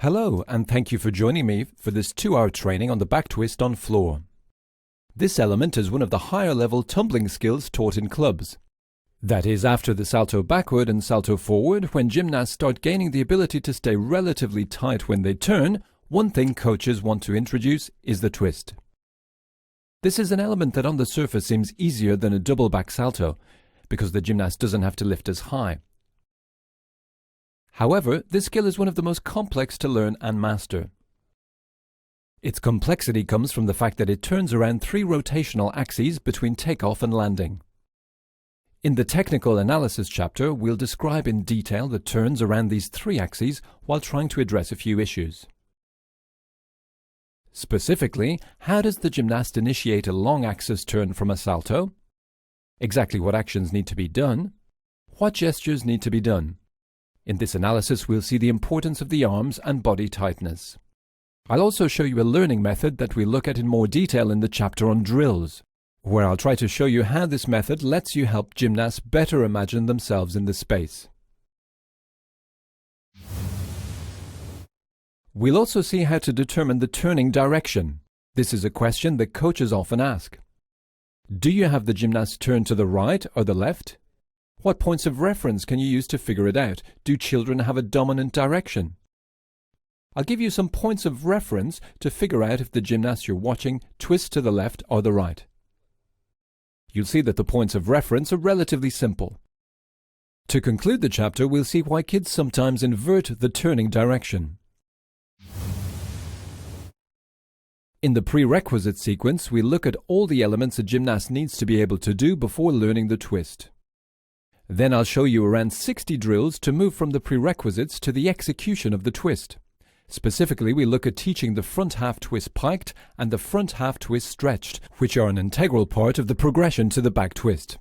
Hello, and thank you for joining me for this 2-hour training on the back twist on floor. This element is one of the higher level tumbling skills taught in clubs. That is, after the salto backward and salto forward, when gymnasts start gaining the ability to stay relatively tight when they turn, one thing coaches want to introduce is the twist. This is an element that on the surface seems easier than a double back salto, because the gymnast doesn't have to lift as high. However, this skill is one of the most complex to learn and master. Its complexity comes from the fact that it turns around 3 rotational axes between takeoff and landing. In the technical analysis chapter, we'll describe in detail the turns around these 3 axes while trying to address a few issues. Specifically, how does the gymnast initiate a long axis turn from a salto? Exactly what actions need to be done? What gestures need to be done? In this analysis, we'll see the importance of the arms and body tightness. I'll also show you a learning method that we'll look at in more detail in the chapter on drills, where I'll try to show you how this method lets you help gymnasts better imagine themselves in the space. We'll also see how to determine the turning direction. This is a question that coaches often ask. Do you have the gymnast turn to the right or the left? What points of reference can you use to figure it out? Do children have a dominant direction? I'll give you some points of reference to figure out if the gymnast you're watching twists to the left or the right. You'll see that the points of reference are relatively simple. To conclude the chapter, we'll see why kids sometimes invert the turning direction. In the prerequisite sequence, we'll look at all the elements a gymnast needs to be able to do before learning the twist. Then I'll show you around 60 drills to move from the prerequisites to the execution of the twist. Specifically, we look at teaching the front half twist piked and the front half twist stretched, which are an integral part of the progression to the back twist.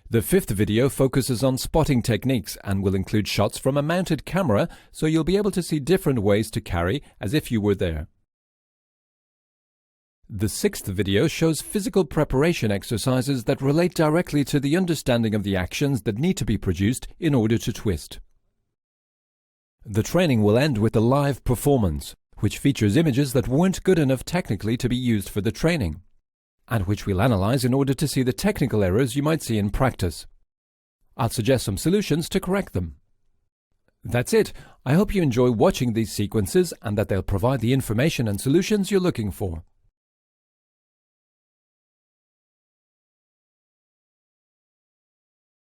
The 5th video focuses on spotting techniques and will include shots from a mounted camera, so you'll be able to see different ways to carry as if you were there. The 6th video shows physical preparation exercises that relate directly to the understanding of the actions that need to be produced in order to twist. The training will end with a live performance, which features images that weren't good enough technically to be used for the training, and which we'll analyze in order to see the technical errors you might see in practice. I'll suggest some solutions to correct them. That's it. I hope you enjoy watching these sequences and that they'll provide the information and solutions you're looking for.